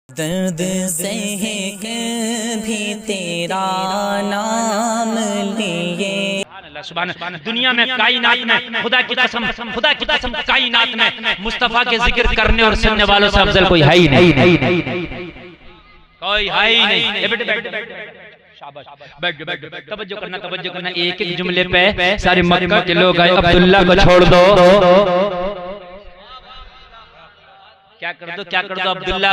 दर्द सह भी तेरा नाम लिए। दुनिया में कायनात में खुदा की कसम कायनात में मुस्तफा के जिक्र करने और सुनने वालों से अफजल कोई है ही नहीं, कोई है ही नहीं। तवज्जो करना एक एक जुमले पे सारे मक्का के लोग आए। अब्दुल्ला को छोड़ दो, क्या कर दो अब्दुल्ला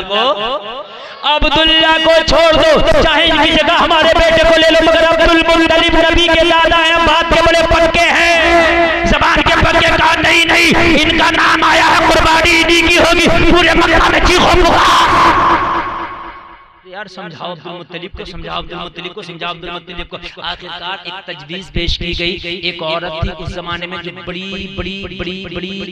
को छोड़ दो। चाहे इनकी जगह हमारे बेटे को ले लो, मगर अब्दुल मुत्तलिब नबी के दादा हैं, बात के बड़े पक्के हैं, जबान के पक्के का नहीं, इनका नाम आया है, कुर्बानी इन्हीं की होगी। पूरे मक्का में चीखो पुकार यार, समझाओ अब्दुल मुत्तलिब को, समझाओ अब्दुल मुत्तलिब को। आखिरकार एक तजवीज़ पेश की गई। एक औरत थी उस जमाने में जो बड़ी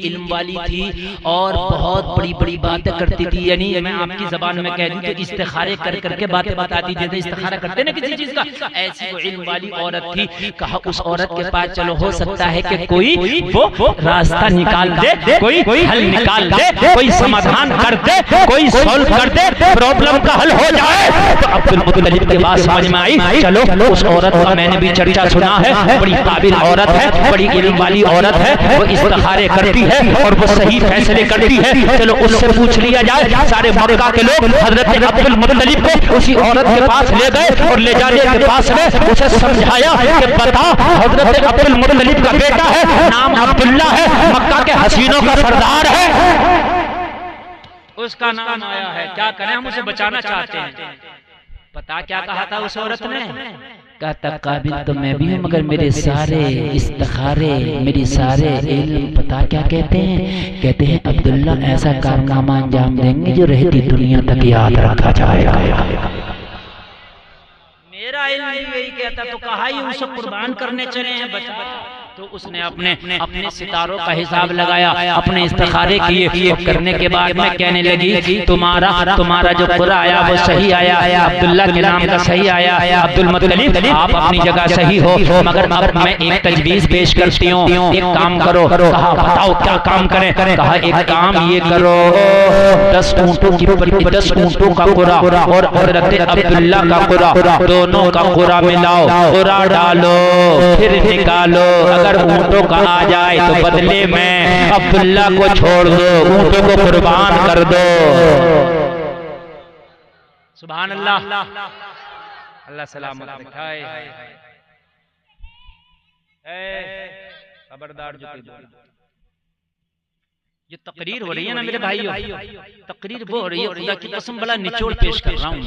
इल्म वाली थी और बहुत बड़ी बातें करती थी। यानी मैं आपकी जबान में कह दूं तो इस्तिखारे कर करके बातें बताती थी। इस्तिखारा करते ना किसी चीज का, ऐसी वो इल्म वाली औरत थी। कहा उस औरत के पास चलो, हो सकता है कि कोई वो रास्ता निकाल दे, कोई हल निकाल दे, कोई समाधान कर दे, कोई सॉल्व कर दे, प्रॉब्लम का हल हो जाए। तो अब्दुल मुत्तलिब के पास समझ में आई, चलो उस औरत का मैंने भी चर्चा सुना है, बड़ी काबिल औरत है, बड़ी इल्म वाली औरत है, वो इस्तिखारे करती है और वो सही फैसले करती है। चलो उससे पूछ लिया जाए। सारे मक्का के लोग हजरत अब्दुल मुत्तलिब को उसी औरत के पास ले गए और ले जाने के पास में उसे समझाया कि बता, हजरत अब्दुल मुत्तलिब का बेटा है, नाम अब्दुल्ला है, मक्का के हसीनों का सरदार है, उसका नाम आया है, क्या करें, हम उसे बचाना चाहते हैं। पता क्या कहा था उस औरत ने? कहता काबिल तो मैं भी हूँ, मगर मेरे सारे इस्तिखारे, मेरी सारे इल्म पता क्या कहते हैं? कहते हैं अब्दुल्ला ऐसा कारनामा अंजाम देंगे जो रहती दुनिया तक याद रखा जाएगा। मेरा इल्म यही कहता, तो कहा ही उसे कुर्बान करने चले हैं बचा। तो उसने अपने सितारों का हिसाब लगाया, अपने इस्तिखारे किए, करने के बाद में कहने लगी तुम्हारा जो पूरा आया वो सही आया, अब्दुल्ला के नाम का सही आया। अब्दुल मुत्तलिब आप अपनी जगह सही हो, मगर मैं एक तजवीज़ पेश करती हूँ, एक काम करो। कहा बताओ क्या काम करें? कहा एक काम ये करो, 10 ऊँटों का कुरा और हज़रत अब्दुल्ला का कुरा, दोनों का कुरा मिलाओ, कुरा डालो, फिर निकालो। अगर ऊँटों का आ जाए तो बदले में अब्दुल्ला को छोड़ दो, ऊँटों को कुर्बान कर दो। सुभान अल्लाह, अल्लाह सलामत रखे। खबरदार जो तकरीर हो रही है ना मेरे भाइयों, तकरीर वो हो रही है, खुदा की कसम बड़ा निचोड़ पेश कर रहा हूँ।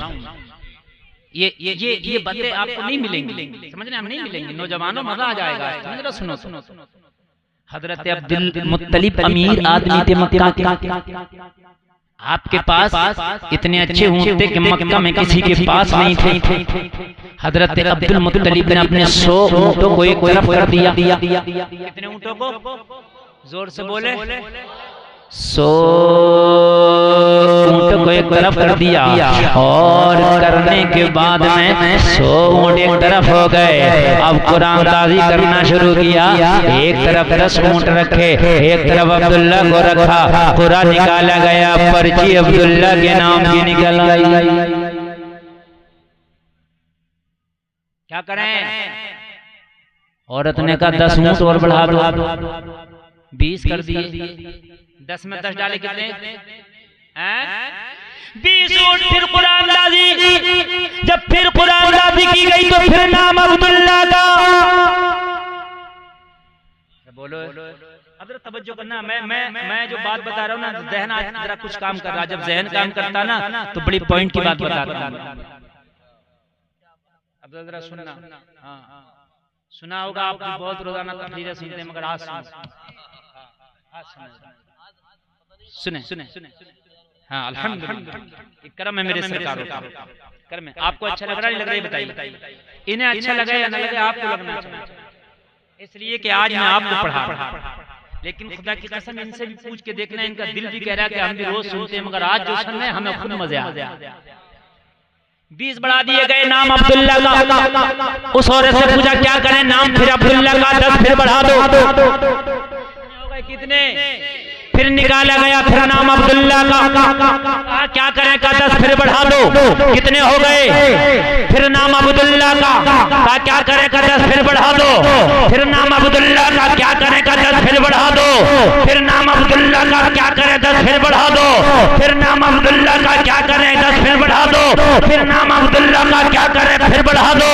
ये बातें आपको नहीं मिलेंगी, समझ रहे, हम नहीं मिलेंगे। नौजवानों मजा आ जाएगा, जरा सुनो। हजरत अब्दुल मुत्तलिब अमीर आदमी थे मक्का के। आपके पास इतने अच्छे ऊँट थे कि मक्का में किसी के पास नहीं थे। हजरत अब्दुल मुत्तलिब ने अपने 100 ऊँटों को एक तरफ कर दिया। कितने ऊँटों को? जोर से बोले। 100 ऊँटों को एक तरफ कर दिया और करने के बाद में 100 ऊँट एक तरफ हो गए। अब कुरानदाजी करना शुरू किया। एक तरफ 10 ऊँट रखे, एक तरफ अब्दुल्ला को रखा, कुरान निकाला गया, पर्ची अब्दुल्ला के नाम की निकल आई। क्या करें? औरत ने कहा 10 ऊँट और बढ़ा दो, 20 कर दिए। 10 में 10 डाले कितने? 20 ऊँट। फिर कुरानदाजी, जब फिर कुरानदाजी की गई तो फिर नाम अब्दुल्ला का। बोलो अब जरा तवज्जो करना। मैं जो बात बता रहा हूँ ना, जहन आज जरा कुछ काम कर रहा। जब जहन काम करता ना तो बड़ी पॉइंट की बात बताता हूँ। अब जरा सुनना। सुना होगा आप बहुत रोजाना तकरीरें सुनते हैं, मगर आज सुने। हाँ अल्हम्दुलिल्लाह, करम है मेरे सरकार का, करम है। आपको अच्छा लग रहा है, नहीं लग रहा है बताइए। इन्हें अच्छा लगे या ना लगे, आपको लगना चाहिए। इसलिए कि आज मैं आपको पढ़ा, लेकिन खुदा की कसम इनसे भी पूछ के देखना, इनका दिल भी कह रहा है कि हम भी रोज सुनते हैं, मगर आज जो सुन रहे हैं हमें खुद मजे आ गया। 20 बढ़ा दिए गए, नाम अब्दुल्ला का। उस औरत से पूछा क्या करें? नाम फिर अब्दुल्ला का 10 फिर बढ़ा दो। कितने? फिर निकाला गया, फिर नाम अब्दुल्ला का। क्या करें का 10 फिर बढ़ा दो, कितने हो गए? फिर नाम अब्दुल्ला का। क्या करें का 10 फिर बढ़ा दो, फिर नाम अब्दुल्ला का। क्या करें का 10 फिर बढ़ा दो, फिर नाम अब्दुल्ला का। क्या करें 10 फिर बढ़ा दो, फिर नाम अब्दुल्ला का। क्या करें 10 फिर बढ़ा दो, फिर नाम अब्दुल्ला का। क्या करें फिर बढ़ा दो,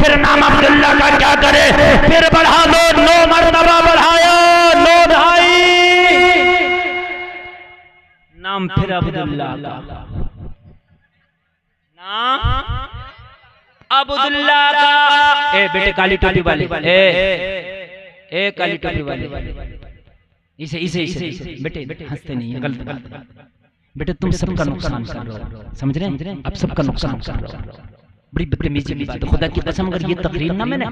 फिर नाम अब्दुल्ला का। क्या करे फिर बढ़ा दो। 9 मरतबा बढ़ाया, 9 ढाई, नाम फिर अब्दुल्ला का। नाम अब्दुल्ला का। ए बेटे काली टोपी वाले, ए काली टोपी वाले, इसे इसे इसे बेटे हंसते नहीं है, गलत बेटे तुम सबका नुकसान कर रहे हो, समझ रहे हैं? अब सबका नुकसान कर रहे हो। बड़ी बदतमीजी की बात है, खुदा की कसम अगर ये तकरीर ना मैंने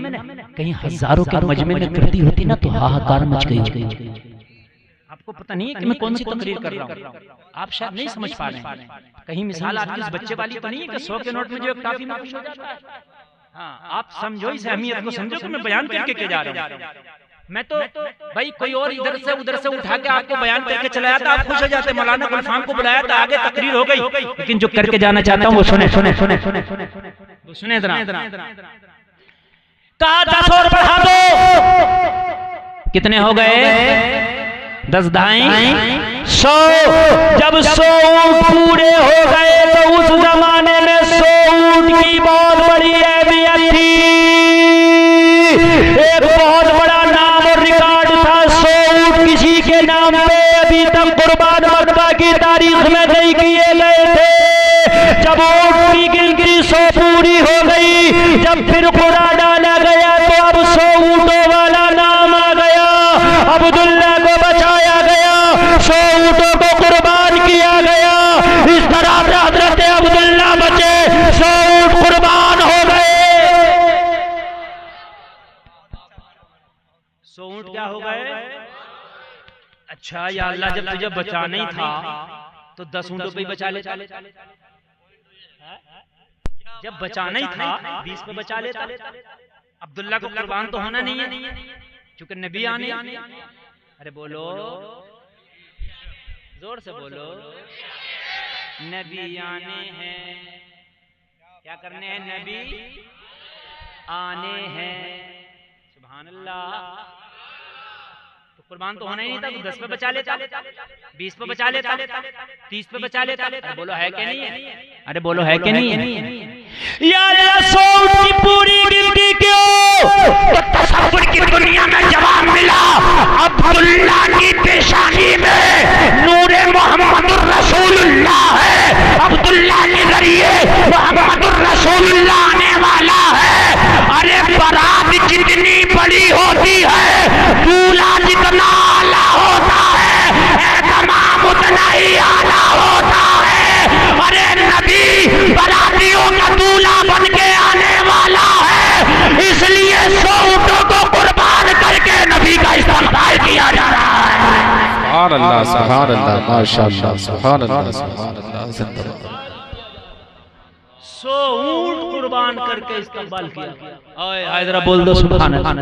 कहीं हजारों के मजमे में करती होती ना तो हाहाकार मच गई। आपको पता नहीं है कि मैं कौन सी तकरीर कर रहा हूँ, आप शायद नहीं समझ पा रहे हैं। कहीं मिसाल आपकी उस बच्चे वाली तो नहीं है कि 100 के नोट में जो काफी में खुश हो जाता है। हाँ, आप समझो इस अहमियत को, समझो कि मैं बयान करके के जा रहा हूँ। मैं तो भाई कोई और इधर से उधर से उठा के आपको बयान करके चलाया था, आप खुश हो जाते। मौलाना गुलफाम को बुलाया था, आगे तकरीर हो गई, लेकिन जो करके जाना चाहता हूँ वो सुने सुने सुने सुने वो सुने जरा। कहा 10 और बढ़ा दो, कितने हो गए? 10 ढाई 100। जब 100 ऊँट पूरे हो गए तो उस जमाने में 100 ऊँट की बहुत बड़ी अहमियत थी, एक बहुत बड़ा नाम और रिकॉर्ड था। 100 ऊँट किसी के नाम पे अभी तक कुर्बान मक्का की तारीख में नहीं किए गए थे। जब ऊँट की गिनती 100 पूरी हो गई, जब फिर कुरा डाला गया तो अब 100 ऊँटों वाला नाम आ गया, अब्दुल्ला को बचाया गया, 100 ऊँटों को कुर्बान किया गया। इस तरह से हजरत अब्दुल्ला बचे, 100 ऊँट कुर्बान हो गए। 100 ऊँट क्या हो गए? अच्छा या अल्लाह, जब तुझे बचाना ही था तो 10 ऊँटों पे ही बचा लेता। जब बचाना ही था 20 पे बचा लेता। अब्दुल्ला को कुर्बान तो होना नहीं है क्योंकि नबी आने। अरे बोलो, जोर से बोलो, नबी आने हैं। क्या करने हैं? नबी आने हैं। सुभान अल्लाह। तो कुर्बान तो होना ही नहीं था, तो 10 पे बचा लेता, 20 पे बचा लेता, 30 पे बचा लेता। अरे बोलो है कि नहीं है? अरे बोलो है कि नहीं है? यार 100 की पूरी गिनती क्यों? तो तसव्वुर की दुनिया में जवाब मिला, अब्दुल्ला की पेशानी में नूरे मोहम्मदुर रसूलुल्लाह है। अब्दुल्ला के जरिए मोहम्मदुर रसूलुल्लाह आने वाला है। अरे बारात जितनी बड़ी होती है, दूल्हा जितना आला होता है, तमाम उतना ही आला होता है। अरे नबी बारातियों का दूल्हा बन के आने वाला है, इसलिए 100 ऊँटों को कुर्बान करके नबी का इस्तकबाल किया जा रहा है। सुभान अल्लाह, सुभान अल्लाह, माशाअल्लाह, सुभान अल्लाह, सुभान अल्लाह, जिंदाबाद। 100 ऊँट कुर्बान करके इस्तकबाल किया। आए जरा बोल दो सुभान अल्लाह।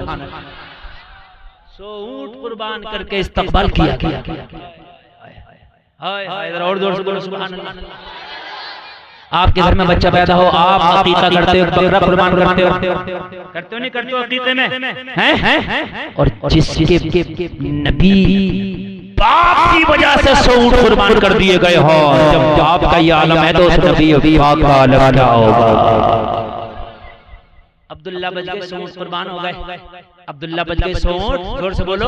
100 ऊँट कुर्बान करके इस्तकबाल किया। हाय जरा और जोर से बोलो सुभान अल्लाह। आपके घर में बच्चा पैदा हो, आप अकीका करते हो, बकरा कुर्बान करते हो, करते हो नहीं करते हो अकीके में? हैं? और जिसके नबी बाप की वजह से 100 ऊँट कुर्बान कर दिए गए हो, जब आपका ये आलम है तो उस नबी बाप का आलम क्या होगा? अब्दुल्ला बच गए 100 ऊँट कुर्बान हो गए। अब्दुल्ला बच गए 100 ऊँट, जोर से बोलो,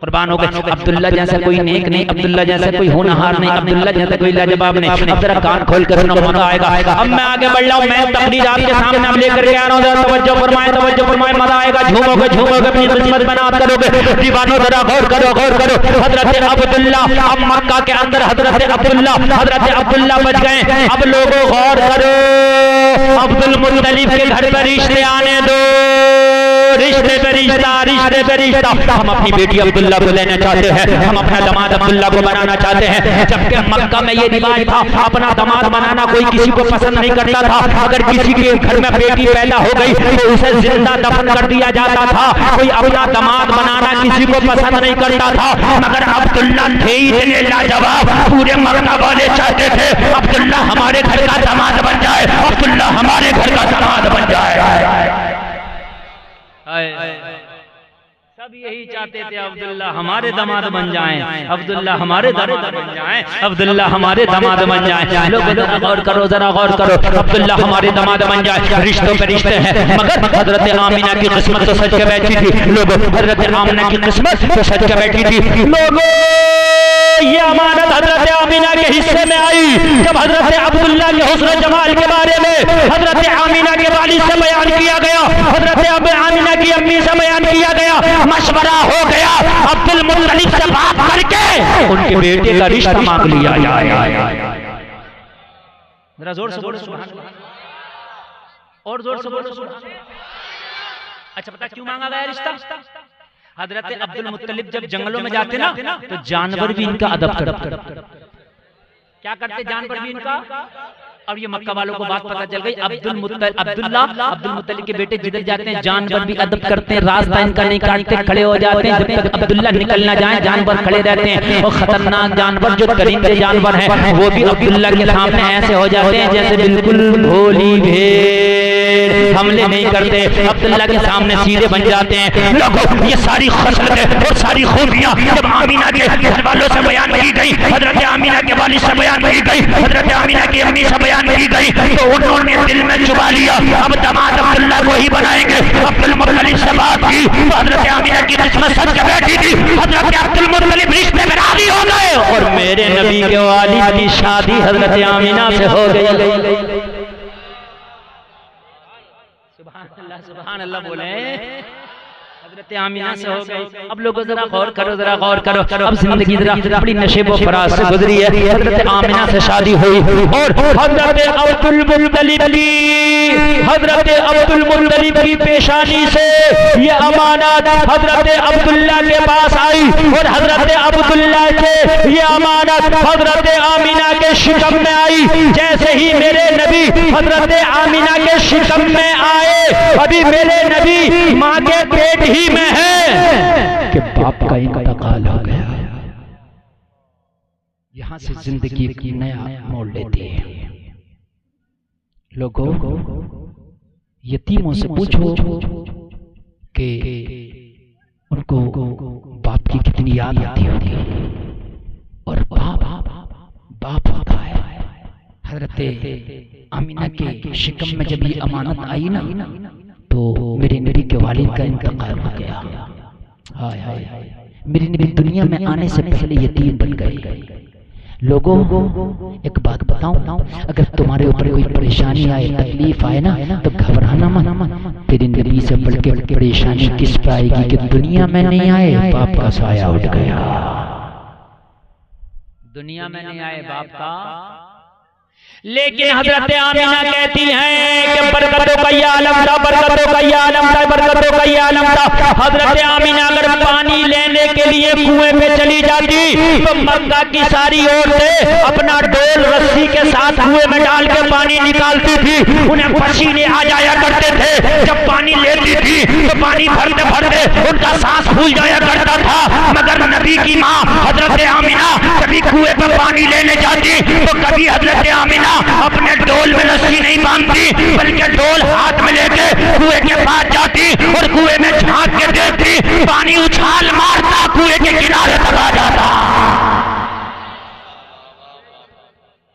कुर्बान हो गए। अब्दुल्ला जैसा कोई नेक नहीं, अब्दुल्ला जैसा कोई होनहार नहीं, अब्दुल्ला जैसा कोई लाजवाब नहीं। अब जरा कान खोल कर सुनो, मजा आएगा। अब मैं आगे बढ़ रहा हूँ, मैं तकरीर आपके सामने अब लेकर के आ रहा हूँ। तवज्जो फरमाएं, तवज्जो फरमाएं, मजा आएगा। झूमोगे झूमोगे, अपनी किस्मत बनात करोगे। दीवानो जरा गौर करो, गौर करो। हजरत अब्दुल्ला, अब मक्का के अंदर हजरत अब्दुल्ला बच गए। अब लोगों गौर करो, अब्दुल मुत्तलिब के घर पर रिश्ते आने दो। रिश्ते पे रिश्ता, रिश्ते पे रिश्ता। हम अपनी बेटी अब्दुल्ला को लेना चाहते हैं, हम अपना दामाद अब्दुल्ला को बनाना चाहते हैं। जबकि मक्का में ये रिवाज था, अपना दामाद बनाना कोई किसी को पसंद नहीं करता था। अगर किसी के घर में बेटी पैदा हो गई तो उसे जिंदा दफन कर दिया जाता था। कोई अपना दामाद बनाना किसी को पसंद नहीं करता था। मगर अब्दुल्ला थे इतने लाजवाब, पूरे मक्का वाले चाहते थे अब्दुल्ला हमारे घर का दामाद बन जाए, अब्दुल्ला हमारे घर का दामाद बन जाए। सब यही चाहते थे अब्दुल्ला हमारे दामाद बन जाएं, अब्दुल्ला हमारे दामाद बन जाएं, अब्दुल्ला हमारे दामाद बन जाएं। लोग गौर करो, जरा गौर करो, अब्दुल्ला हमारे दामाद बन जाए। रिश्तों पे रिश्ते हैं, मगर हजरत आमिना की किस्मत तो सच के बैठी थी। लोग हजरत आमिना की किस्मत तो सच के बैठी थी। लोगों ये अमानत हजरत आमिना के हिस्से में आई जब हजरत अब्दुल्ला के हुस्न जमाल के बारे में हजरत आमिना के वालिद से बयान किया गया, हजरत आमिना की अम्मी से बयान किया गया। मशवरा हो गया, अब्दुल मुत्तलिब से बात करके उनके बेटे का रिश्ता मांग लिया जाए। जरा जोर से बोलो सुभान अल्लाह, और जोर से बोलो सुभान अल्लाह। अच्छा पता क्यों मांगा गया रिश्ता? हजरत अब्दुल मुत्तलिब जब जंगलों में जाते ना तो जानवर भी इनका अदब करते। क्या करते जानवर भी इनका? अब ये मक्का वालों को बात पता चल गई, अब्दुल मुत्तलिब के बेटे जिधर जाते हैं जानवर भी अदब करते हैं, रास्ता इनका नहीं काटते, खड़े हो जाते हैं। जब तक अब्दुल्ला निकल ना जाए जानवर खड़े रहते हैं। और खतरनाक जानवर जो दरिंदे जानवर हैं वो भी अब्दुल्ला के सामने ऐसे हो जाते हैं जैसे बिल्कुल भोली भेड़, हमले नहीं करते, अब्दुल्ला के सामने सीधे बन जाते हैं। लोगों ये सारी खसलतें और सारी खूबियां जब आमिना के घर वालों से बयान की गई, हजरत आमिना के वालिद से बयान की गई, हजरत आमिना की अम्मी से बयान की गई, तो उन्होंने दिल में चुबा लिया अब दामाद अब्दुल्ला को ही बनाएंगे। अब्दुल मुत्तलिब से बात की तो हजरत आमिना की किस्मत सच के बैठी थी। हजरत अब्दुल मुत्तलिब रिश्ते में राजी हो गए और मेरे नबी के वालिद की शादी हजरत आमिना से हो गई। सुभान अल्लाह बोले, हजरत आमिना से हो गई। अब लोगों जरा गौर करो, जरा गौर करो। अब जिंदगी जरा बड़ी नशेब व फराज से गुजरी है। हजरत आमिना से शादी हुई और हजरत अब्दुल मुत्तलिब की पेशानी से ये अमानत हजरत अब्दुल्ला के पास आई और हजरत अब्दुल्ला से ये अमानत हजरत आमिना के शिकम में आई। जैसे ही मेरे नबी हजरत आमिना के शिकम में आए, अभी मेरे नबी माँ के पेट ही में है कि बाप का इंतकाल हो गया। यहां से जिंदगी की नया मोड़ लेती है। लोगों यतीमों से पूछो कि उनको बाप की कितनी याद आती होगी। और बाप होता है। हजरत आमिना के शिकम में जब ये अमानत आई ना तो मेरे नबी के वालिद का इंतकाल हो गया। हाय हाय, मेरे नबी दुनिया में आने से पहले यतीम बन गए। लोगों एक बात बताऊं, अगर तुम्हारे ऊपर कोई परेशानी आए, तकलीफ आए ना तो घबराना मत। तेरे नबी से बढ़ के परेशानी किस पे आएगी कि दुनिया में नहीं आए बाप का साया उठ गया। दुनिया में नहीं आए बाप का, लेकिन हजरत आमिना कहती हैं कि बरकतों का ये आलम था, बरकतों का ये आलम था, बरकतों का ये आलम था। हजरत आमिना अगर पानी लेने के लिए कुएं पे चली जाती तो मक्का की सारी औरतें अपना डोल रस्सी के साथ कुएं में डाल के पानी निकालती थी। उन्हें पसीने आ जाया करते थे। जब पानी लेती थी तो पानी भरते भरते उनका सांस फूल जाया करता था। मगर नबी की माँ हजरत आमिना कभी कुएं पर पानी लेने जाती तो कभी हजरत आमिना अपने डोल में रस्सी नहीं बांधती, बल्कि डोल हाथ में लेके कुएं के पास जाती और कुएं में झांक के देखती, पानी उछाल मारता कुएं के किनारे तक आ जाता।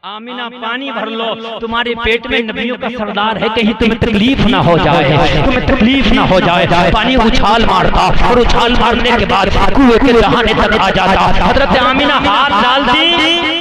आमिना पानी भर लो, तुम्हारे पेट में नबियों का सरदार है, कहीं तुम्हें तकलीफ ना हो जाए, तुम्हें तकलीफ ना हो जाए। पानी उछाल मारता और उछाल मारने के बाद कुएं के दहाने तक आ जाता। हजरत आमिना हाथ डालती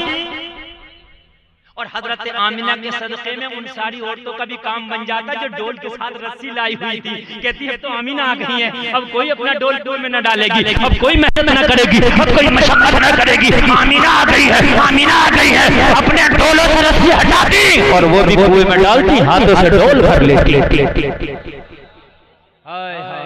और हजरत आमिना के सदक़े में उन सारी औरतों का भी काम बन जाता जो डोल के साथ रस्सी लाई हुई थी। कहती है तो आमिना आ गई है, अब कोई अपना डोल में न डालेगी, अब कोई मेहनत न करेगी, अब कोई मशक्कत न करेगी। आमिना आ गई है, आमिना आ गई है, अपने डोलों से रस्सी हटाती और वो भी कुएं में डालती, हाथों से डोल भर लेती। हाय हाय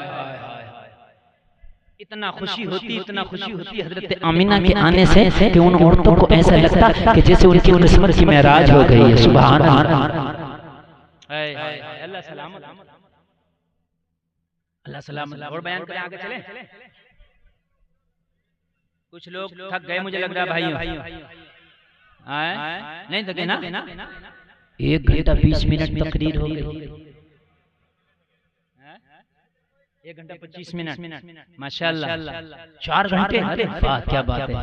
इतना खुशी होती हजरत आमिना के आने से कि उन औरतों को ऐसा लगता कि जैसे उनकी किस्मत की महराज हो गई है। सुभान अल्लाह, अल्लाह सलामत, अल्लाह सलामत। और बयान करें, आगे चले। कुछ लोग थक गए मुझे लग रहा है भाइयों, नहीं थके ना? 1 घंटा 20 मिनट तकरीर हो गई, 1 घंटा 25 मिनट, माशाअल्लाह। 4 घंटे, अरे वाह क्या बात है।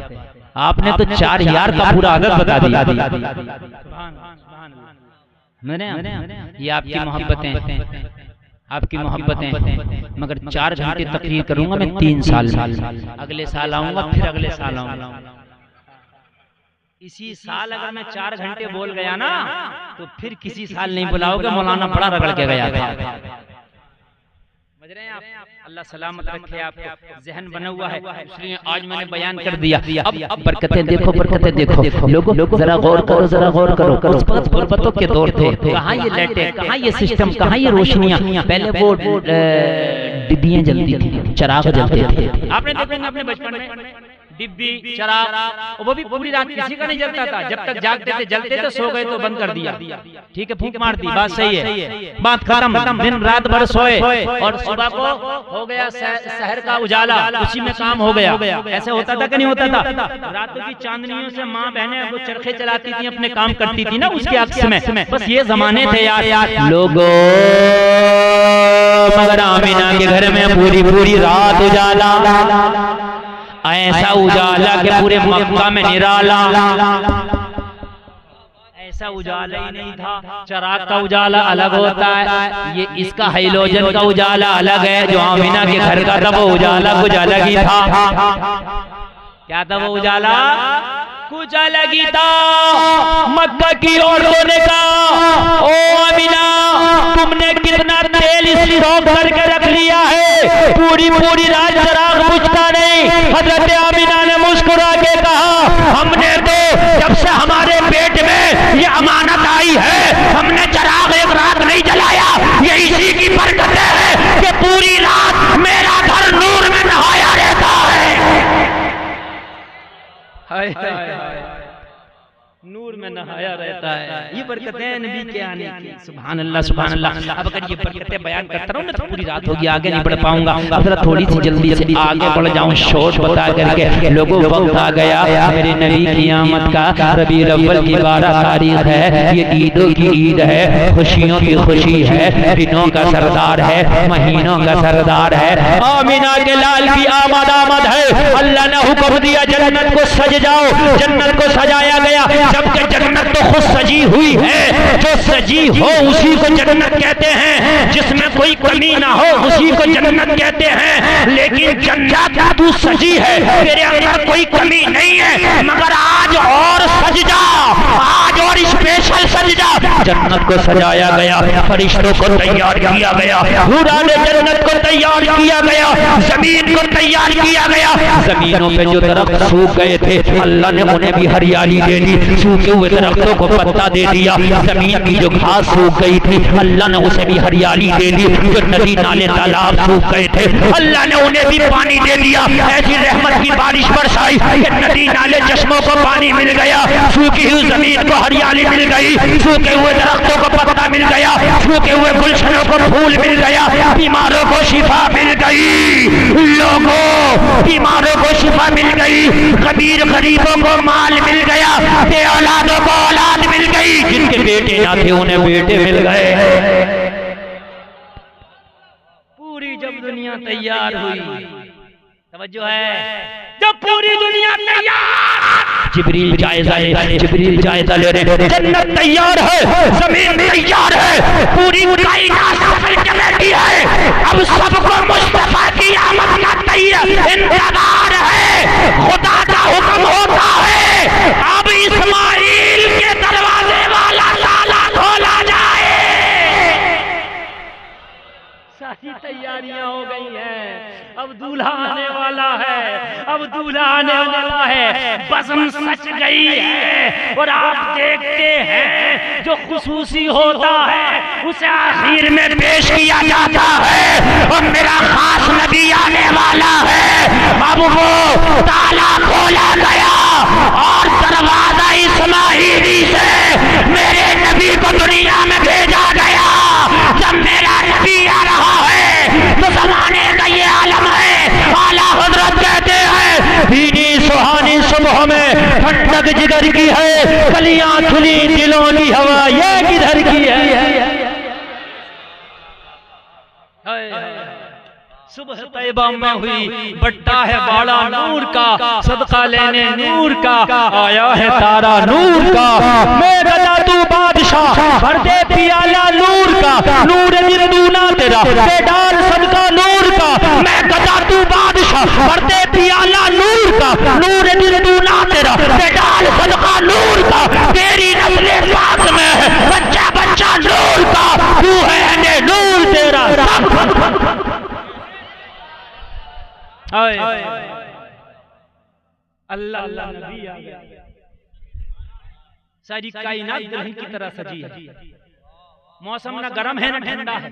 आपने तो 4000 का पूरा आदत बता दिया। ये आपकी मोहब्बतें, आपकी मोहब्बतें। मगर 4 घंटे तकरीर करूंगा मैं 3 साल में, अगले साल आऊंगा, फिर अगले साल आऊंगा। इसी साल अगर मैं 4 घंटे बोल गया ना तो फिर किसी साल नहीं बुलाओगे, मौलाना बड़ा रगड़ के गया था। समझ रहे हैं आप? अल्लाह सलामत रखे आपको, जहन बना हुआ है, इसलिए आज मैंने बयान कर दिया। अब बरकतें देखो, बरकतें देखो। लोगों जरा गौर करो, जरा गौर करो। उस वक्त गुर्बतों के दौर थे, कहाँ ये लाइटें, कहाँ ये सिस्टम, कहाँ ये रोशनियाँ। पहले वो डिब्बियाँ जलती थी, चिराग जलते थे। आपने देखा अपने बचपन में डिब्बी, चिराग, वो भी पूरी रात किसी का नहीं जलता था। जब तक जागते थे जलते थे, सो गए तो बंद कर दिया। ठीक है, फूंक मार दी, बात सही है, बात खत्म। दिन रात भर सोए और सुबह को हो गया शहर का उजाला, उसी में काम हो गया। ऐसे होता था कि नहीं होता था? रातों की चांदनियों से माँ बहनें वो चरखे चलाती थी, अपने काम करती थी ना उसके अक्स में। बस ये जमाने थे यार लोगों। मगर आमिना के घर में पूरी रात उजाला, ऐसा उजाला के पूरे मक्का में निराला। ऐसा उजाला ही नहीं था। चिराग का उजाला अलग होता है, ये इसका हाइलोजन का उजाला अलग है। जो आमिना के घर का था वो उजाला कुछ अलग ही था। क्या था वो उजाला? कुछ अलग ही था। मक्का की औरतों ने कहा, ओ आमिना तुमने कितना तेल स्टॉक करके रख लिया है, पूरी रात चिराग बुझता नहीं। हजरत आमिना ने मुस्कुरा के कहा, हमने तो जब से हमारे पेट में ये अमानत आई है, हमने चिराग एक रात नहीं जलाया। ये इसी की बरकत है कि पूरी रात मेरा घर नूर में नहाया रहता है। नूर में नहाया रहता है। ये बरकतें नबी के आने की। सुभान अल्लाह, सुभान अल्लाह। अब अगर ये बरकतें बयान करता रहूं ना तो पूरी रात होगी, आगे नहीं बढ़ पाऊंगा। जरा थोड़ी सी जल्दी से आगे बढ़ जाऊं, शोर बता करके। लोगों वक्त आ गया मेरे नबी की आमद का। रबीउल अव्वल की 12 तारीख है, ये ईदों की ईद है, खुशियों की खुशी है, दिनों का सरदार है, महीनों का सरदार है। आमिना के लाल की आमद है। अल्लाह ने हुक्म दिया जन्नत को सज जाओ। जन्नत को सजाया गया, जबकि जन्नत तो खुद सजी हुई है। जो सजी हो उसी को जन्नत कहते हैं, जिसमें कोई कमी ना हो उसी को जन्नत कहते हैं। लेकिन जन्नत तू सजी है, तेरे अंदर कोई कमी नहीं है, मगर आज और सज जा, आज और स्पेशल सज जा। जन्नत को सजाया गया, फरिश्तों को तैयार किया गया, हुराने जन्नत को तैयार किया गया, जमीन को तैयार किया गया। जमीनों पे जो दरख्त सूख गए थे अल्लाह ने उन्हें भी हरियाली दे दी, सूखे हुए दरख्तों को पत्ता दे दिया। जमीन की जो घास सूख गई थी अल्लाह ने उसे भी हरियाली दे दी। जो नदी नाले तालाब सूख गए थे अल्लाह ने उन्हें भी पानी दे दिया। ऐसी रहमत की बारिश बरसाई कि नदी नाले चश्मों को पानी मिल गया, सूखी हुई जमीन को हरियाली मिल गई, सूखे हुए दरख्तों को पत्ता मिल गया, सूखे हुए गुलशनों को फूल मिल गया, बीमारों को शिफा मिल गई। लोगों बीमारों को शिफा मिल गई, कबीर गरीबों को माल मिल गया, औलादों को औलाद मिल गई, जिनके बेटे ना थे उन्हें बेटे मिल गए। पूरी जब दुनिया तैयार हुई, तवज्जो है, जब पूरी दुनिया तैयार, जिब्रील जायजा ले रहे, जन्नत तैयार है, जमीन तैयार है, पूरी कायनात सफल के बैठी है। अब सबको मुस्तफा की आमद का इंतजार है। खुदा का हुक्म होता है, अब इस्माइल के दरवाजे वाला ताला खोला जाए। सारी तैयारियां हो गई हैं। अब दूल्हा आने वाला है, अब दूल्हा आने वाला है, बज़म सच गई है। और आप देखते हैं जो खुसूसी होता है उसे आखिर में पेश किया जाता है। और मेरा खास नबी आने वाला है, अब वो ताला खोला गया और दरवाजा इस्माइली से मेरे नबी को दुनिया में भेजा गया। जब मेरा नबी आ रहा है तो ज़माने का ये आलम है। आला हज़रत कहते हैं भीनी सुहानी सुबह में ठंडक जिगर की है, कलियां खुली दिलों की हवा ये किधर की है। सुबह तैयबा में हुई बट्टा है बाड़ा नूर का, सदका लेने नूर का आया है तारा नूर का। मैं गदा तू बादशाह भर दे पियाला नूर का, नूर निर्दूना तेरा डाल सदका नूर का। मैं गदा तू बादशाह भर दे पियाला नूर का, नूर निर्दूना तेरा डाल सदका नूर का। तेरी नस्ले पाक में है बच्चा बच्चा नूर का, तू है नूर तेरा। अल्लाह अल्लाह नबी आ गया। सारी कायनात दुल्हन की तरह सजी है। मौसम न गर्म है न ठंडा है।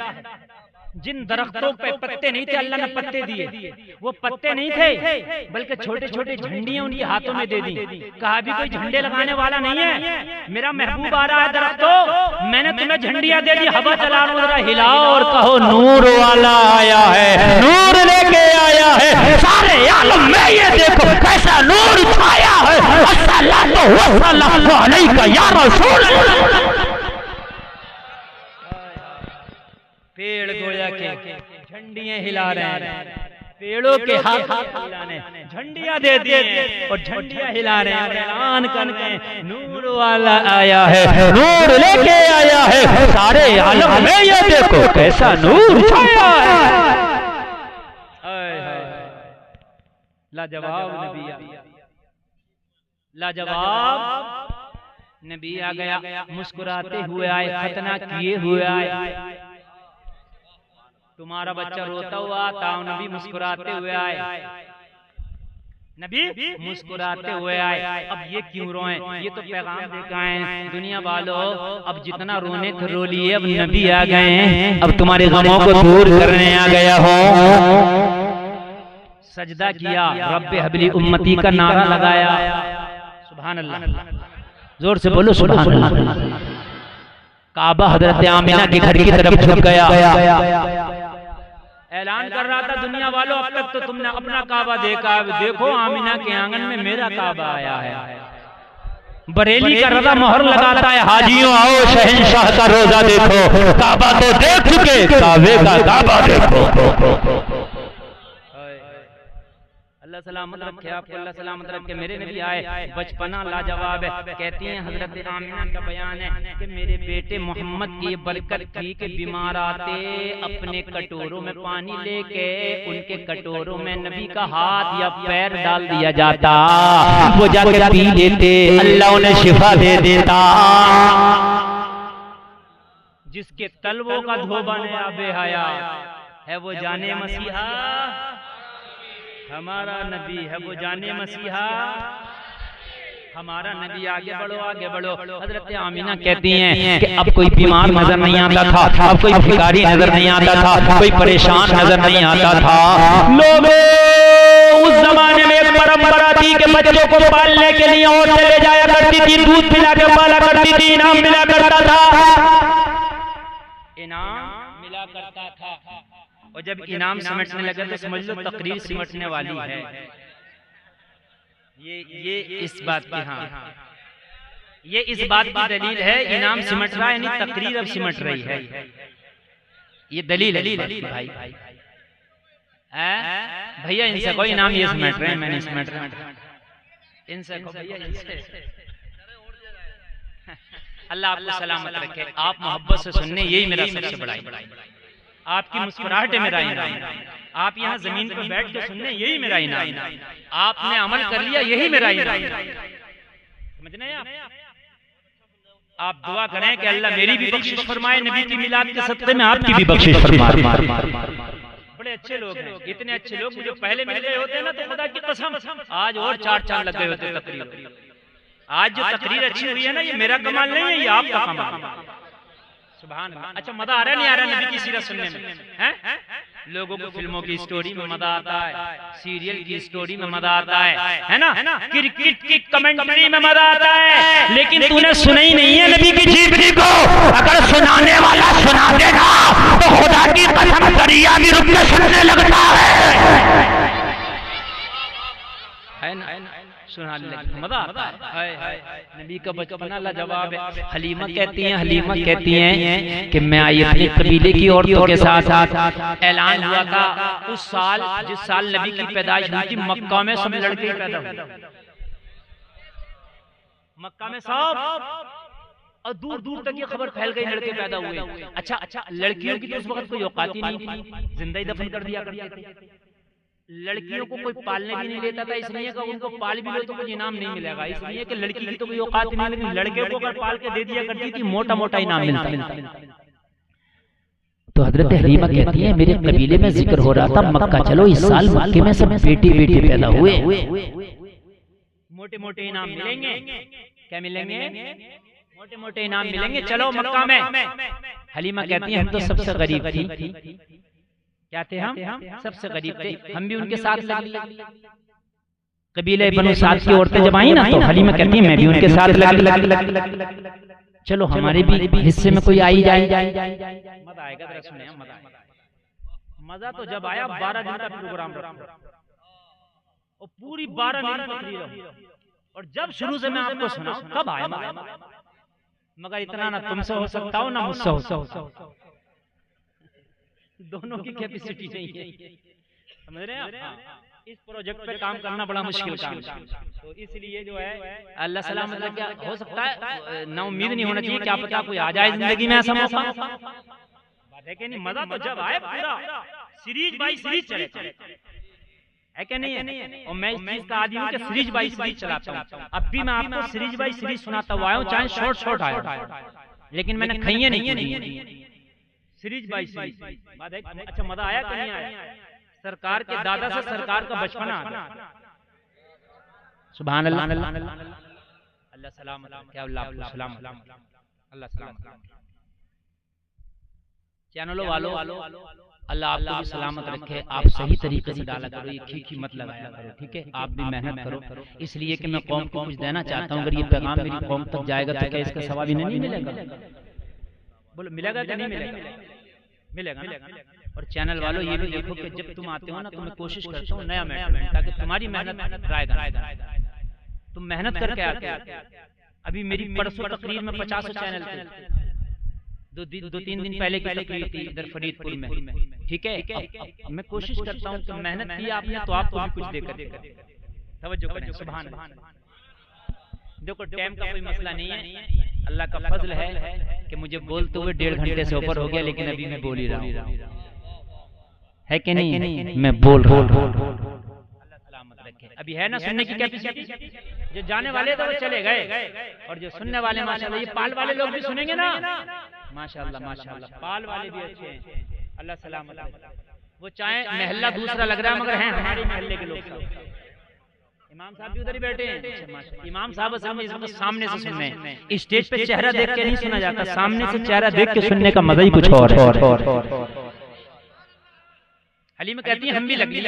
जिन दरख्तों पे पत्ते नहीं थे अल्लाह ने पत्ते दिए, वो पत्ते नहीं थे बल्कि छोटे छोटे झंडियां उनके हाथों में दे दी। कहा भी कोई झंडे लगाने वाला नहीं है, मेरा महबूब आ रहा है दरख्तों, मैंने तुम्हें झंडियां दे दी, हवा चला लो, जरा हिलाओ और कहो नूर वाला आया है, नूर लेके आया है। सारे आलम में ये देखो कैसा नूर छाया है। अस्सलातु वस्सलामु अलैका या रसूल अल्लाह। पेड़ गोया के झंडियां हिला रहे हैं, पेड़ों के हाथ हिलाने झंडियां दे दिए और झंडियां हिला रहे हैं, ऐलान करके नूर वाला आया है, नूर लेके आया है। सारे आलम में ये देखो कैसा नूर छाया है। लाजवाब नबी आ गया, लाजवाब नबी आ गया। मुस्कुराते हुए आए, खतना किए हुए आए। तुम्हारा बच्चा रोता हुआ आता, नबी मुस्कुराते हुए आए, नबी मुस्कुराते हुए आए। अब ये क्यों रोए, ये तो पैगाम देकर आए दुनिया वालों, अब जितना रोने थे रो लिए, अब नबी आ गए हैं, अब तुम्हारे गमों को दूर करने आ गया हो। सजदा किया, रब्बे हबली उम्मती का नारा लगाया। सुभान अल्लाह, जोर से बोलो सुभान अल्लाह। काबा हजरत आमिना के घर की तरफ झुक गया। ऐलान कर रहा था दुनिया वालों, अब तक तो तुमने अपना काबा देखा, देखो आमिना के आंगन में मेरा काबा आया है। बरेली का रज़ा मोहर लगाता है, हाजियों आओ शहंशाह का रोजा देखो, काबा तो देख चुके, काबे का काबा देखो। अल्लाह सलामत रखे आपको, अल्लाह सलामत रखे। मेरे नबी आए, बचपना लाजवाब है। कहती हैं हजरत आमिना का बयान है कि मेरे बेटे मोहम्मद की बरकत थी कि बीमार आते अपने कटोरों में पानी लेके उनके कटोरों में नबी का हाथ या पैर डाल दिया जाता, वो जाकर पी लेते, अल्लाह उन्हें शिफा दे देता। जिसके तलवों का धोबा ने आबे हया है वो जाने मसीहा, हमारा नबी है वो जाने मसीहा, हमारा नबी। आगे बढ़ो आगे बढ़ो। हजरत आमिना कहती हैं कि अब कोई बीमार नजर नहीं आता था, अब कोई भिखारी नजर नहीं आता था, कोई परेशान नजर नहीं आता था। लोगों उस जमाने में एक परंपरा थी कि बच्चों को पालने के लिए और चले जाया करती थी, दूध पिला के पाला करती थी, इनाम मिला करता था, इनाम मिला करता था। और जब इनाम सिमटने लगे तो समझ लो तकरीर सिमटने वाली है। ये इस बात की, हाँ ये इस बात की दलील है, इनाम सिमट रहा है, यानी तकरीर अब सिमट रही है। ये दलील है भाई। भैया इनसे कोई इनाम ये सिमट रहे हैं, मैंने सिमट रहा, इनसे को भैया इनसे। अल्लाह आपको सलामत रखे। आप मोहब्बत से सुनने, यही मेरा सबसे बड़ा, आपकी मुस्कुराहट है मेरा इनाम, आप यहाँ जमीन पर बैठ के सुनने, यही मेरा इनाम, आपने अमल कर लिया, यही मेरा इनाम। समझ रहे हैं आप दुआ करें कि अल्लाह मेरी भी बख्शिश फरमाए, नबी की मिलाद के सदक़े में आपकी भी बख्शिश फरमाए। बड़े अच्छे लोग हैं, इतने अच्छे लोग मुझे पहले मिल गए होते ना तो खुदा की कसम आज और 4 चांद लग गए होते तकरीर। आज जो तकरीर अच्छी हुई है ना, ये मेरा कमाल नहीं है, ये आपका कमाल। सुभान अल्लाह। अच्छा मजा आ रहा नहीं आ रहा नबी की सीरत सुनने में? हैं? लोगों को फिल्मों की स्टोरी में मजा आता है, सीरियल की स्टोरी में मजा आता है ना? क्रिकेट की कमेंट्री में मजा आता है, लेकिन तूने सुना ही नहीं है नबी की जीवनी को। अगर सुनाने वाला सुना देगा तो खुदा की कसम दरिया भी रुक के सुनने लगता है ना? सुनाने लगता मजा आता है। नबी का बचपना लाजवाब है। हलीमा कहती हैं कि मैं आई अपने कबीले की औरतों के साथ ऐलान हुआ था उस साल जिस साल नबी की पैदाइश हुई थी, मक्का में सब लड़के पैदा हुए, मक्का में सब, और दूर दूर तक ये खबर फैल गई लड़के पैदा हुए। अच्छा लड़कियों की तो उस वक्त कोई औकात ही नहीं थी, जिंदा ही दफन कर दिया करते थे। लड़कियों को कोई पालने भी नहीं लेता था, इसलिए कि उनको पाल भी लो तो कुछ इनाम नहीं मिलेगा, इसलिए कि लड़की की तो कोई औकात नहीं, लेकिन लड़के को अगर पाल के दे दिया करती थी मोटा मोटा इनाम मिलता। तो हजरत हलीमा कहती है मेरे कबीले में जिक्र हो रहा था मक्का चलो, इस साल मक्के में सब बेटी बेटी पैदा हुए, मोटे मोटे इनाम मिलेंगे। क्या मिलेंगे? मोटे मोटे इनाम मिलेंगे, चलो मक्का में। हलीमा कहती है हम तो सबसे गरीब थी। क्या थे हम? सबसे गरीब थे, हम भी उनके साथ लग कबीले बनो साथ की औरतें जब आई ना तो हलीमा कहती है मैं भी उनके साथ लग चलो हमारे भी हिस्से में कोई आई जाए। मजा आएगा, जरा सुनिए मजा तो जब आया 12 दिन का प्रोग्राम और पूरी 12 दिन तकरीर, और जब शुरू से मैं आपको सुनाऊं कब आया मगर इतना ना तुमसे हो सकता हो ना मुझसे हो सकता, दोनों की कैपेसिटी नहीं है, समझ रहे हैं आप? इस प्रोजेक्ट पे काम करना बड़ा मुश्किल काम है, तो इसलिए जो है अल्लाह सलामत रखे। क्या हो सकता है ना, उम्मीद नहीं होना चाहिए, क्या पता कोई आ जाए जिंदगी में ऐसा मौका। बात है कि नहीं? मजा तो जब आए पूरा सीरीज बाई सीरीज चले है कि नहीं है? और मैं इस चीज का आदी हूँ कि सीरीज बाई सीरीज चलाता हूँ। अब भी मैं आपको सीरीज बाई सीरीज सुनाता हुआ आया हूँ, चाहे शॉर्ट आया, लेकिन मैंने खइए नहीं सीरीज बाई सीरीज। बात है अच्छा मजा आया कि नहीं आया? सरकार के दादा से सरकार का बचपना आ गया। सुभान अल्लाह, अल्लाह सलामत रखे, अल्लाह सलामत, अल्लाह सलामत। चैनलों वालों अल्लाह आपको भी सलामत रखे, आप सही तरीके से डाला करो, ये खीखी मत लगाया करो, ठीक है? आप भी मेहनत करो, इसलिए कि मैं कौम को कुछ देना चाहता हूँ। अगर ये पैगाम मेरी कौम तक जाएगा तो क्या इसका सवाब नहीं मिलेगा? बोलो मिलेगा कि नहीं मिलेगा? मिलेगा। और चैनल वालों ये भी देखो कि जब तुम आते हो ना तो मैं कोशिश करता हूँ नया मैटर, ताकि तुम्हारी मेहनत रायगा, तुम मेहनत करके आते। अभी मेरी परसों तकरीर में 50 चैनल थे, 2-3 दिन पहले की तकरीर थी इधर फरीदपुर में, ठीक है? मैं कोशिश करता हूँ कि मेहनत की आपने तो आपको भी कुछ देकर तवज्जो करें। सुभान अल्लाह। देखो टाइम का कोई मसला नहीं है, अल्लाह का फजल है कि मुझे बोलते हुए 1.5 घंटे से ऊपर हो गया, लेकिन अभी मैं बोल ही रहा हूँ, है कि नहीं? मैं बोल रहा हूँ। अल्लाह सलामत रखे। अभी है ना सुनने की कैपेसिटी? जो जाने वाले थे वो चले गए, और जो सुनने वाले माशाल्लाह, ये पाल वाले लोग भी सुनेंगे ना, माशाल्लाह पाल वाले भी अच्छे हैं, अल्लाह सलामत रखे। वो चाहे महल्ला दूसरा लग रहा है मगर हैं हमारे महल्ले के लोग। इमाम साहब भी उधर ही बैठे हैं। इमाम साहब सामने से सुनने हैं, स्टेज पे चेहरा देख के नहीं सुना जाता, सामने से चेहरा देख के सुनने का मजा ही कुछ और है। हलीमा कहती है हम भी लगी,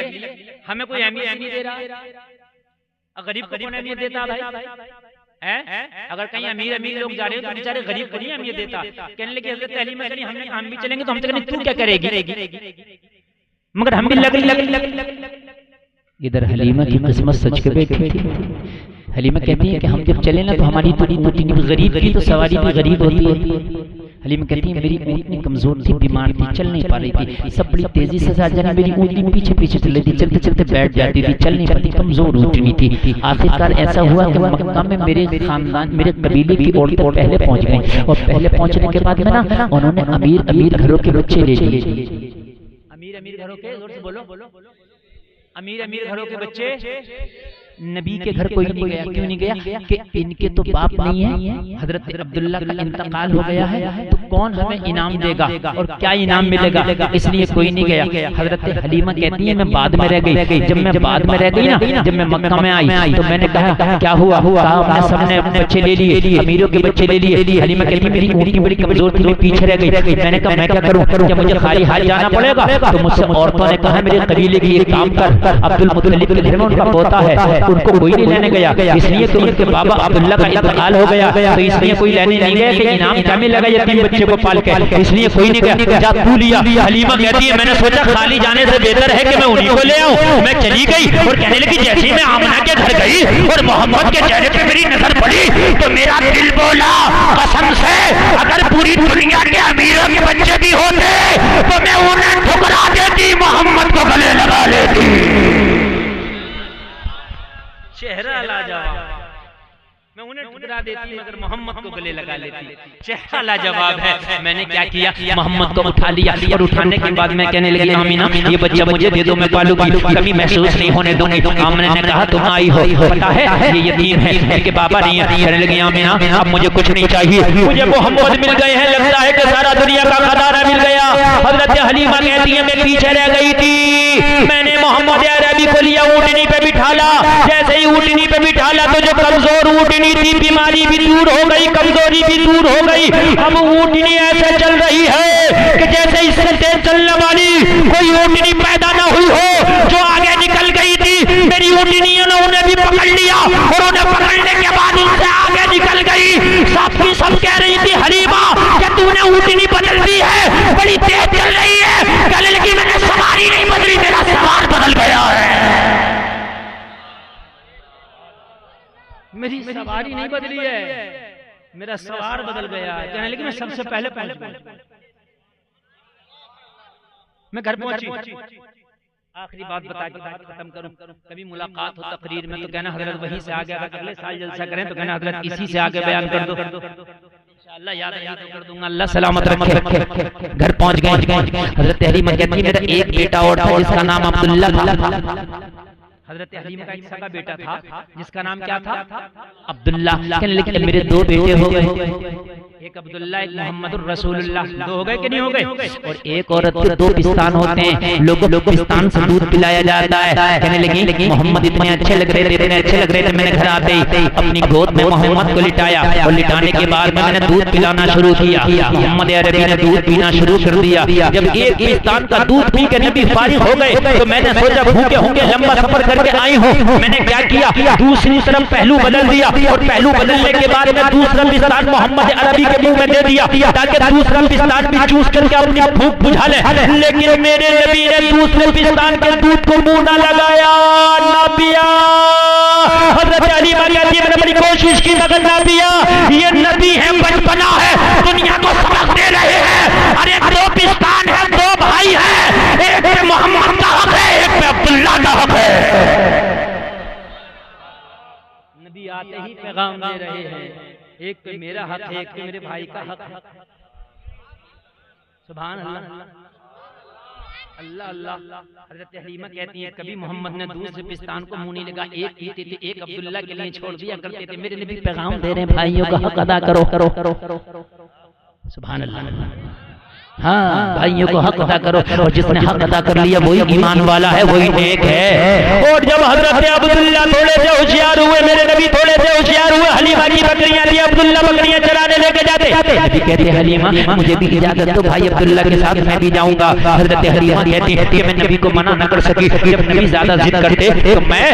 हमें कोई अहमियत नहीं दे रहा। गरीब को कौन अहमियत देता भाई? अगर कहीं अमीर लोग जा रहे हो तो बेचारे गरीब को नहीं अहमियत देता। कहने लगे हजरत हलीमा कहती हम भी चलेंगे तो हम तो तू क्या करेगी, मगर हम भी लग। इधर हलीमा की किस्मत सच के बैठी थी। हलीमा कहती है कि हम जब चले ना तो हमारी गरीब की तो सवारी भी गरीब होती है। हलीमा कहती है मेरी ऊँटनी कमजोर थी, बीमार थी, चल नहीं पा रही थी, सब बड़ी तेजी से साजना मेरी ऊँटनी पीछे पीछे चल रही थी, चलते चलते बैठ जाती थी, चल नहीं पाती, कमजोर ऊँटनी थी। आखिरकार ऐसा हुआ कि मक्का में मेरे खानदान मेरे कबीले की औरतें पहले पहुँच गई, और पहले पहुँचने के बाद में ना उन्होंने अमीर घरों के बच्चे ले लिए। अमीर घरों के, जोर से बोलो, अमीर घरों के बच्चे। नबी के घर कोई नहीं गया, क्यों नहीं गया? कि इनके तो बाप नहीं है, हजरत अब्दुल्ला का इंतकाल हो गया है, तो कौन हमें इनाम देगा और क्या इनाम मिलेगा, इसलिए कोई नहीं गया। हजरत हलीमा कहती है मैं बाद में रह गई। जब मैं बाद में रह गई ना, जब मैं मक्का में आई तो मैंने कहा क्या हुआ, कहा सबने बच्चे ले लिए, अमीरों के बच्चे ले लिए। हलीमा कहती मेरी ऊँट बड़ी कमजोर थी, मैं पीछे रह गई। मैंने कहा मैं क्या करूँ, क्या मुझे खाली हाथ जाना पड़ेगा? तो मुझसे औरतों ने कहा मेरे कबीले की एक काम कर, अब्दुल मुत्तलिब के घर में उनका पोता है, उनको कोई नहीं लेने गया, इसलिए तो उनके बाबा अब्दुल्ला का इंतकाल हो गया, तो इसलिए कोई लेने नहीं गया कि इनाम क्या मिलेगा यतीम बच्चे को पाल के, इसलिए कोई नहीं गया। जा तू लिया। हलीमा कहती है मैंने सोचा खाली जाने से बेहतर है कि मैं उन्हीं को ले आऊं। मैं चली गई और कहने लगी जैसे ही मैं आमना के घर गई और मोहम्मद के चेहरे पे मेरी नजर पड़ी तो मेरा दिल बोला कसम से अगर पूरी दुनिया के अमीरों के बच्चे भी होते तो मैं उन्हें ठुकरा देती, मोहम्मद को गले लगा लेती। चेहरा लाजवाब, मैं उन्हें ठुकरा देती मगर मोहम्मद को गले लगा लेती। चेहरा लाजवाब है। मैंने क्या किया, मोहम्मद को उठा लिया और उठाने के बाद मैं कहने लगी आमीना ये बच्चा मुझे दे दो, मैं पालूंगी, कभी महसूस नहीं होने दूंगी। आमिना ने कहा तुम आई हो, पता है ये यतीम है, इनके बाबा नहीं है। कहने लगी आमीना अब मुझे कुछ नहीं चाहिए, मुझे मोहम्मद मिल गए हैं, लगता है कि सारा दुनिया का खजाना मिल गया। हजरत हलीमा कहती है मैं पीछे रह गई थी, मैंने मोहम्मद अरबी को लिया, ऊँटनी पे बिठाला। जैसे ही ऊँटनी पे बिठाला तो जो कमजोर ऊँटनी थी बीमारी भी दूर हो गई, कमजोरी भी दूर हो गई। अब ऊँटनी ऐसे चल रही है कि जैसे इससे तेज चलने वाली कोई ऊँटनी पैदा ना हुई हो। जो आगे निकल गई थी मेरी ऊँटनियों ने उन्हें भी पकड़ लिया और उन्हें पकड़ने के बाद उनसे आगे निकल गई। सबकी सब कह रही थी हलीमा क्या तूने ऊँटनी बदल दी है, बड़ी तेज चल रही है। कहने लगी मैंने सवारी नहीं बदली, मेरा सवार बदल गया है। मेरी सवारी नहीं बदली है, मेरा सवार बदल गया है। कहने लगी मैं सबसे पहले मैं घर पहुंची। आखिरी बात बता के बात खत्म करूं। कभी मुलाकात हो तकरीर में तो कहना हजरत वहीं से आगे, अगले साल जलसा करें तो कहना हजरत इसी से आगे बयान कर दो, इंशाअल्लाह याद कर दूंगा। अल्लाह सलामत रखे। घर पहुंच गए। हजरत हलीमा कहती मेरा एक बेटा और था जिसका नाम अब्दुल्ला था। हजरत हलीमा का एक सगा बेटा था जिसका नाम क्या था, अब्दुल्ला। कहने लगे मेरे दो बेटे हो गए, एक अब्दुल्ला एक मोहम्मद रसूलुल्लाह। दो हो गए कि नहीं हो गए? और एक औरत के दो पिस्तान होते हैं, लोगों पिस्तान से दूध पिलाया जाता है। कहने लगी मोहम्मद इतने अच्छे लग रहे थे, इतने अच्छे लग रहे थे। मैंने घर आते ही अपनी गोद में मोहम्मद को लिटाया और लिटाने के बाद मैंने दूध पिलाना शुरू किया। मोहम्मद अरबी ने दूध पीना शुरू कर दिया। जब एक पिस्तान का दूध पी के नबी फारिग हो गए तो मैंने सोचा भूखे होंगे, लंबा सफर करके आई हूँ। मैंने क्या किया, दूसरी तरफ पहलू बदल दिया और पहलू बदलने के बाद मैं दूसरा पिस्तान मोहम्मद अरबी के मुंह में दे दिया ताकि दूसरा पिस्तान भी चूस करके अपनी भूख बुझा ले। लेकिन मेरे नबी ने दूसरे पिस्तान के दूध को मुंह न लगाया, ना पिया। हजरत हलीमा कहती है मैंने बड़ी कोशिश की मगर ना पिया। ये नबी है, बचपना है, दुनिया को सबक दे रहे हैं। अरे दो पिस्तान है, दो भाई है, एक पे मोहम्मद का हक है, एक पे अब्दुल्ला का हक है। नबी आते ही पैगाम दे रहे हैं, एक पे मेरा हक है, एक पे मेरे भाई का हक है। सुभान अल्लाह, अल्लाह अल्लाह। हजरत हलीमा कहती है कभी मोहम्मद ने दूसरे पिस्तान को मुंह नहीं लगा, एक पीते थे, एक अब्दुल्ला के लिए छोड़ दिया करते थे। मेरे नबी पैगाम दे रहे हैं भाइयों का हक अदा करो करो करो करो। सुभान अल्लाह। हाँ भाइयों को हक अदा करो, और जिसने हक अदा कर लिया वही ईमान वाला है, वही नेक है। और जब हजरत अब्दुल्ला थोड़े से होशियार हुए, मेरे नबी थोड़े से होशियार हुए, हलीमा की बकरियां थी, अब्दुल्ला बकरियां चराने लेके जाते। नबी कहते हलीमा मुझे भी इजाजत दो, भाई अब्दुल्ला के साथ मैं भी जाऊंगा। हजरत हलीमा कहती है कि मैं नबी को मना न कर सकी। जब नबी ज्यादा जिद करते तो मैं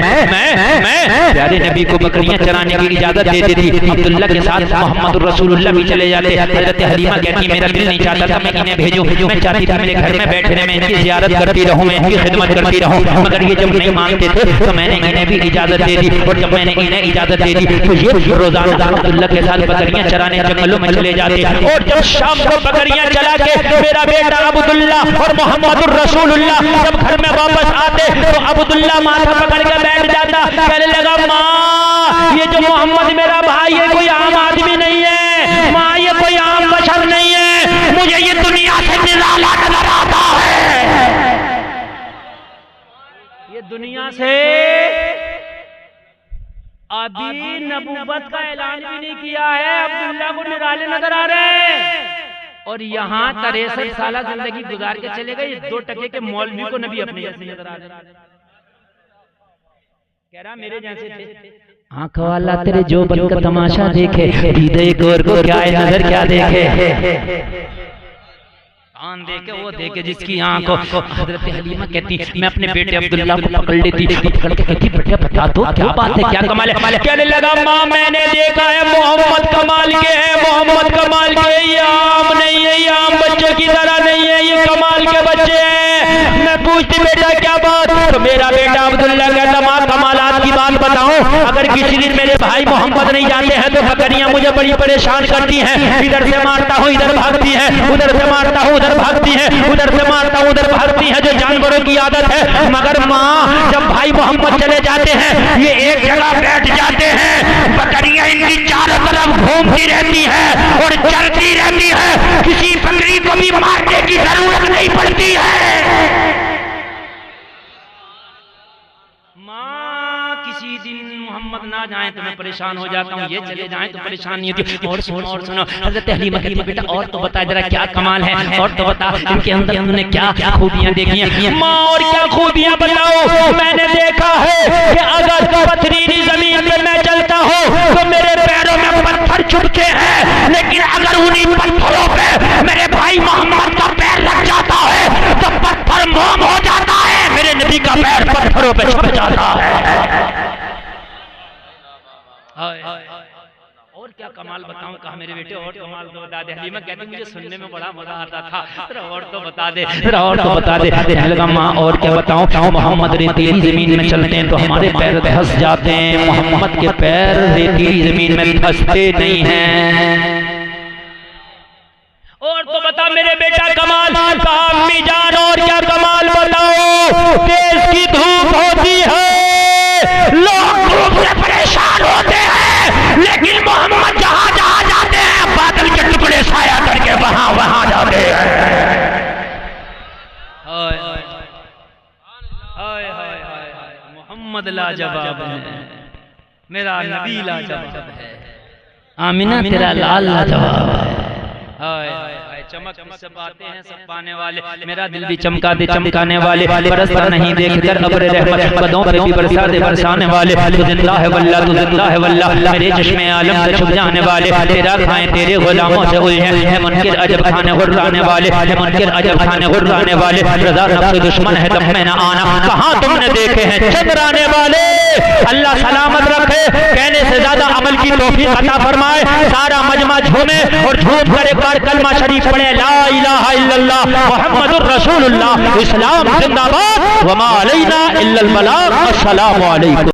प्यारे नबी को बकरियां चराने की इजाजत दे देती। अब्दुल्ला के साथ मोहम्मद रसूलुल्लाह भी चले जाते। हजरत हलीमा कहती मेरा दिल नहीं चाहता था मैं इन्हें भेजूं, मैं चाहती थी मेरे घर में बैठे रहे, मैं इनकी ज़ियारत करती रहूं, मैं इनकी खिदमत करती रहूं। मगर ये जब नहीं मानते थे तो मैंने इन्हें भी इजाजत दे दी, और जब मैंने इन्हें इजाजत दे दी तो ये रोजाना अब्दुल्ला के साथ बकरियां चराने जंगलों में चले जाते। और जब शाम को बकरियां चला के मेरा बेटा अब्दुल्ला और मोहम्मद रसूलुल्लाह जब घर में वापस आते तो अब्दुल्ला माथा पकड़ के बैठ जाता। कहने लगा माँ ये जो मोहम्मद मेरा भाई है कोई आम आदमी नहीं है, माँ ये कोई आम बशर नहीं है, मुझे ये दुनिया से निराला नजर आता है। ये दुनिया से अभी नबूवत का ऐलान भी नहीं किया है, अब्दुल्ला को निराले नजर आ रहे हैं। और और यहाँ 63 साल जिंदगी गुजार के चले गए, 2 टके के मौलवी को नबी अपने जैसे नजर आ रहा। कह रहा मेरे जैसे थे। आंख वाला तेरे जो बनकर तमाशा देखे, दीदे गोर को क्या नजर क्या देखे, कान देखे वो देखे जिसकी आंख। हजरत हलीमा कहती मैं अपने बेटे अब्दुल्ला को पकड़ लेती, पकड़ के कहती बेटा बता दो क्या बात है, क्या कमाल है। कहने लगा माँ मैंने देखा है मोहम्मद कमाल के है, मोहम्मद कमाल के, ये आम नहीं है, ये आम बच्चों की तरह नहीं है, ये कमाल के बच्चे हैं। मैं पूछती बेटा क्या बात, तो मेरा बेटा अब्दुल्ला कहता माँ कमालात की बात बताओ, अगर किसी दिन मेरे भाई मोहम्मद नहीं जाते हैं तो बकरियां मुझे बड़ी परेशान करती हैं, इधर से मारता हूँ इधर भागती है, उधर से मारता हूँ उधर भागती है, उधर से मारता हूँ उधर भागती है, जो जानवरों की आदत है। मगर माँ जब भाई मोहम्मद चले जाते हैं ये एक जगह बैठ जाते हैं, बकरियां इनकी चारों तरफ घूमती रहती है और चलती रहती है, किसी बकरी को भी मारने की जरूरत नहीं पड़ती है। माँ किसी दिन मोहम्मद ना जाए तो मैं परेशान हो जाता हूँ, ये चले जाए तो परेशान नहीं होती। और सुनो हज़रत हलीमा कहती बेटा और तो बता जरा क्या कमाल है, और तो बता इनके अंदर तुमने क्या खूबियां देखी हैं। माँ और क्या खूबियां बताओ। मैंने देखा है कि अगर पथरीली जमीन पे मैं चलता हूँ तो मेरे पैरों में पत्थर चुभते हैं, लेकिन अगर उन्हीं पत्थरों पे मेरे भाई मोहम्मद का पैर लग जाता है तो पत्थर मोम हो जाता है, मेरे नबी का पैर पत्थरों पे छुप जाता है। और क्या कमाल बताऊं, कहा मेरे बेटे और कमाल तो बता दे। हलीमा कहती मुझे सुनने में बड़ा मजा आता था, और तो बता दे, और तो बता दे। कहने लगा माँ और क्या बताऊं, मोहम्मद रेतीली जमीन में चलते हैं तो हमारे पैर धंस जाते हैं, मोहम्मद के पैर रेतीली जमीन में धंसते नहीं हैं। और तो बता मेरे बेटा कमाल, कहा अम्मी जान और क्या कमाल बताओ। तेज की धूप होती है, लोग धूप से परेशान होते हैं, लेकिन मोहम्मद जहां जहां जाते हैं बादल के टुकड़े साया करके वहां वहां जाते हैं। मोहम्मद लाजवाब है, मेरा नबी लाजवाब है, आमिना तेरा लाल लाजवाब है। चमक सब आते हैं सब पाने वाले, मेरा दिल भी चमका दे चमकाने वाले, बरसता नहीं देखकर अब्र रहमत बदों पे भी बरसा दे बरसाने वाले। तू जिंदा है वल्लाह, तू जिंदा है वल्लाह, मेरे चश्मे आलम से छुप जाने वाले, तेरा खाएं तेरे गुलामों से उलझे है मुनकिर अजब खाने हुर्राने वाले, है मुनकिर अजब खाने हुर्राने वाले। रज़ा रज़ा के दुश्मन है तब में न आना, कहाँ तुमने देखे हैं चंद्राने वाले। अल्लाह सलामत रखे, कहने से ज्यादा अमल की तौफीक अता फरमाए। सारा मजमा झूमे और झूम कर एक बार कलमा शरीफ पढ़े, ला इलाहा इल्लल्लाह मुहम्मदुर रसूलुल्लाह। इस्लाम जिंदाबाद, वमा अलैना इल्लल बलाग। अस्सलामु अलैकुम।